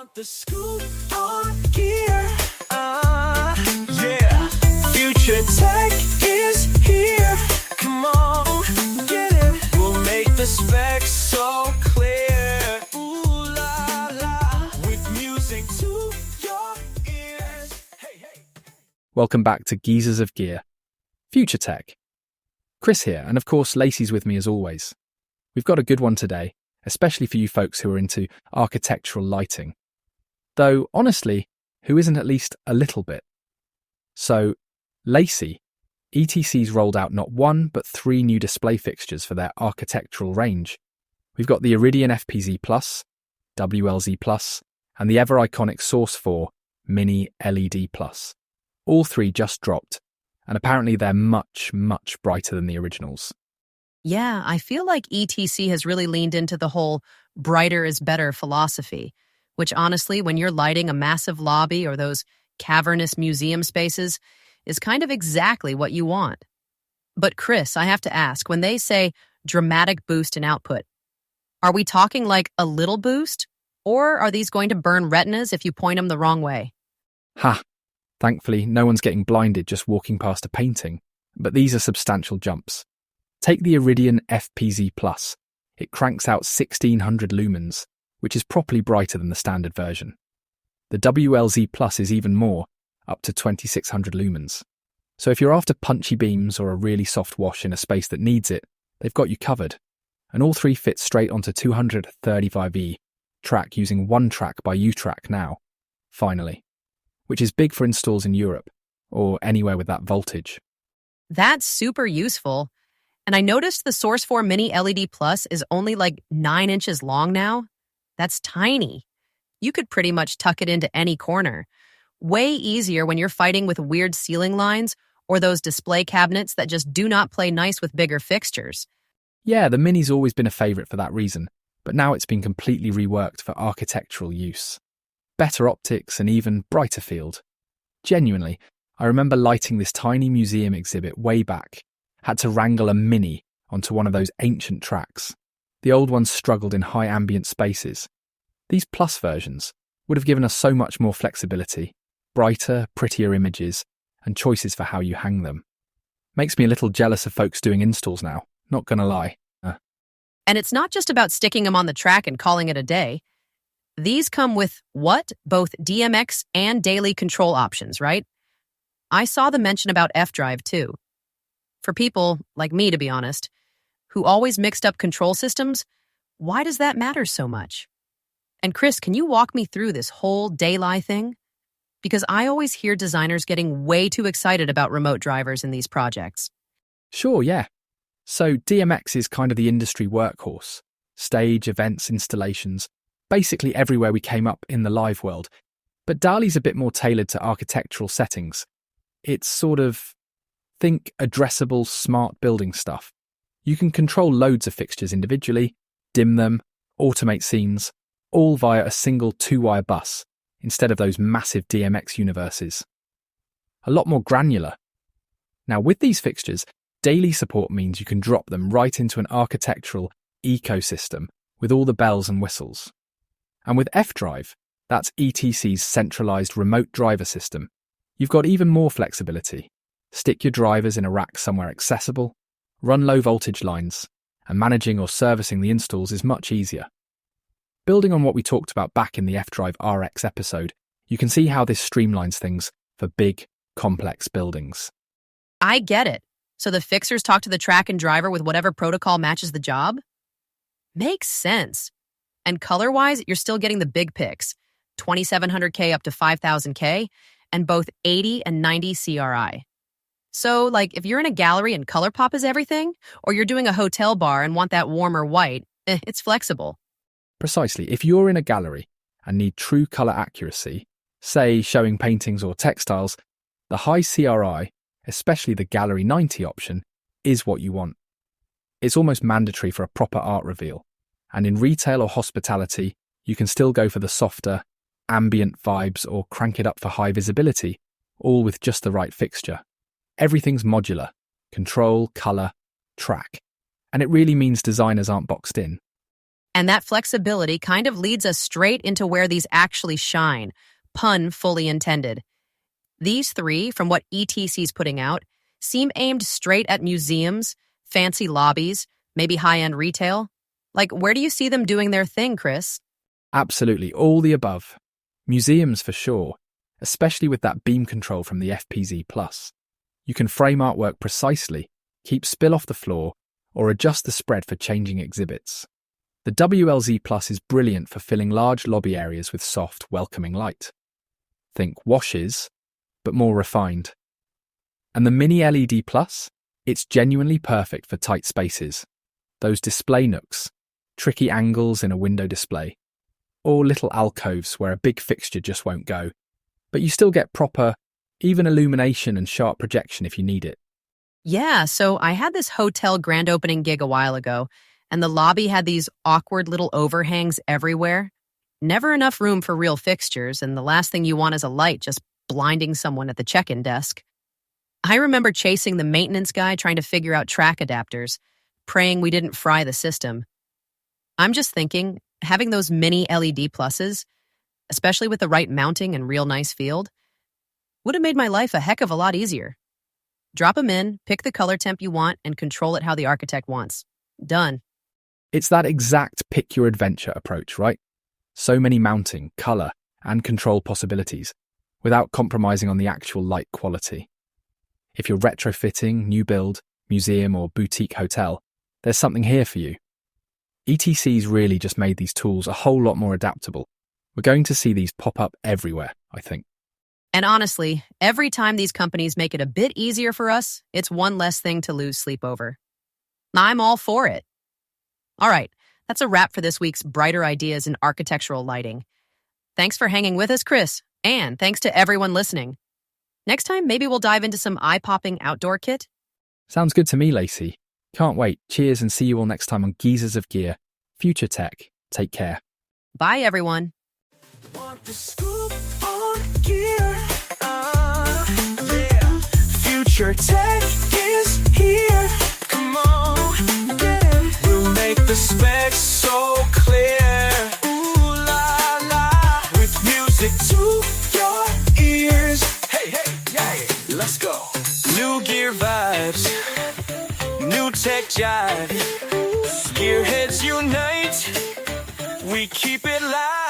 want the scoop on gear. Yeah. Future Tech is here. Come on, get it. We'll make the specs so clear. Ooh la la. With music to your ears. Hey, hey. Welcome back to Geezers of Gear. Future Tech. Chris here, and of course Lacy's with me as always. We've got a good one today, especially for you folks who are into architectural lighting. Though, honestly, who isn't at least a little bit? So, Lacy, ETC's rolled out not one, but 3 new display fixtures for their architectural range. We've got the Iridian FPZ Plus, WLZ Plus, and the ever-iconic Source 4 Mini LED Plus. All 3 just dropped, and apparently they're much, much brighter than the originals. Yeah, I feel like ETC has really leaned into the whole brighter is better philosophy, which honestly, when you're lighting a massive lobby or those cavernous museum spaces, is kind of exactly what you want. But Chris, I have to ask, when they say dramatic boost in output, are we talking like a little boost? Or are these going to burn retinas if you point them the wrong way? Ha! Thankfully, no one's getting blinded just walking past a painting, but these are substantial jumps. Take the Iridian FPZ Plus. It cranks out 1600 lumens, which is properly brighter than the standard version. The WLZ Plus is even more, up to 2600 lumens. So if you're after punchy beams or a really soft wash in a space that needs it, they've got you covered. And all 3 fit straight onto 235E track using one track by U-Track now, finally, which is big for installs in Europe, or anywhere with that voltage. That's super useful. And I noticed the Source 4 Mini LED Plus is only like 9 inches long now. That's tiny. You could pretty much tuck it into any corner. Way easier when you're fighting with weird ceiling lines or those display cabinets that just do not play nice with bigger fixtures. Yeah, the Mini's always been a favourite for that reason, but now it's been completely reworked for architectural use. Better optics and even brighter field. Genuinely, I remember lighting this tiny museum exhibit way back. Had to wrangle a Mini onto one of those ancient tracks. The old ones struggled in high ambient spaces. These Plus versions would have given us so much more flexibility, brighter, prettier images, and choices for how you hang them. Makes me a little jealous of folks doing installs now, not gonna lie. And it's not just about sticking them on the track and calling it a day. These come with both DMX and daily control options, right? I saw the mention about F-Drive too. For people, like me to be honest, who always mixed up control systems, why does that matter so much? And Chris, can you walk me through this whole daily thing? Because I always hear designers getting way too excited about remote drivers in these projects. Sure, yeah. So DMX is kind of the industry workhorse. Stage, events, installations, basically everywhere we came up in the live world. But DALI's a bit more tailored to architectural settings. It's sort of, think addressable, smart building stuff. You can control loads of fixtures individually, dim them, automate scenes, all via a single 2-wire bus, instead of those massive DMX universes. A lot more granular. Now with these fixtures, daily support means you can drop them right into an architectural ecosystem with all the bells and whistles. And with F-Drive, that's ETC's centralized remote driver system, you've got even more flexibility. Stick your drivers in a rack somewhere accessible, run low voltage lines, and managing or servicing the installs is much easier. Building on what we talked about back in the F-Drive RX episode, you can see how this streamlines things for big, complex buildings. I get it. So the fixers talk to the track and driver with whatever protocol matches the job? Makes sense. And color-wise, you're still getting the big picks, 2700K up to 5000K, and both 80 and 90 CRI. So, like, if you're in a gallery and color pop is everything, or you're doing a hotel bar and want that warmer white, it's flexible. Precisely. If you're in a gallery and need true colour accuracy, say showing paintings or textiles, the high CRI, especially the Gallery 90 option, is what you want. It's almost mandatory for a proper art reveal. And in retail or hospitality, you can still go for the softer, ambient vibes or crank it up for high visibility, all with just the right fixture. Everything's modular, control, colour, track. And it really means designers aren't boxed in. And that flexibility kind of leads us straight into where these actually shine. Pun fully intended. These three, from what ETC's putting out, seem aimed straight at museums, fancy lobbies, maybe high-end retail. Like, where do you see them doing their thing, Chris? Absolutely, all the above. Museums for sure, especially with that beam control from the FPZ Plus. You can frame artwork precisely, keep spill off the floor, or adjust the spread for changing exhibits. The WLZ Plus is brilliant for filling large lobby areas with soft, welcoming light. Think washes, but more refined. And the Mini LED Plus? It's genuinely perfect for tight spaces. Those display nooks, tricky angles in a window display, or little alcoves where a big fixture just won't go. But you still get proper, even illumination and sharp projection if you need it. Yeah, so I had this hotel grand opening gig a while ago, and the lobby had these awkward little overhangs everywhere. Never enough room for real fixtures, and the last thing you want is a light just blinding someone at the check-in desk. I remember chasing the maintenance guy trying to figure out track adapters, praying we didn't fry the system. I'm just thinking, having those mini LED pluses, especially with the right mounting and real nice field, would have made my life a heck of a lot easier. Drop them in, pick the color temp you want, and control it how the architect wants. Done. It's that exact pick your adventure approach, right? So many mounting, color, and control possibilities, without compromising on the actual light quality. If you're retrofitting, new build, museum, or boutique hotel, there's something here for you. ETC's really just made these tools a whole lot more adaptable. We're going to see these pop up everywhere, I think. And honestly, every time these companies make it a bit easier for us, it's one less thing to lose sleep over. I'm all for it. All right, that's a wrap for this week's Brighter Ideas in Architectural Lighting. Thanks for hanging with us, Chris, and thanks to everyone listening. Next time, maybe we'll dive into some eye-popping outdoor kit. Sounds good to me, Lacy. Can't wait. Cheers and see you all next time on Geezers of Gear. Future Tech. Take care. Bye, everyone. Want the scoop on gear? Yeah. Future Tech is here. Come on, get it. We'll make the specs so clear. Ooh la la. With music to your ears. Hey, hey, yeah. Let's go. New gear vibes. New tech jive. Gearheads unite. We keep it live.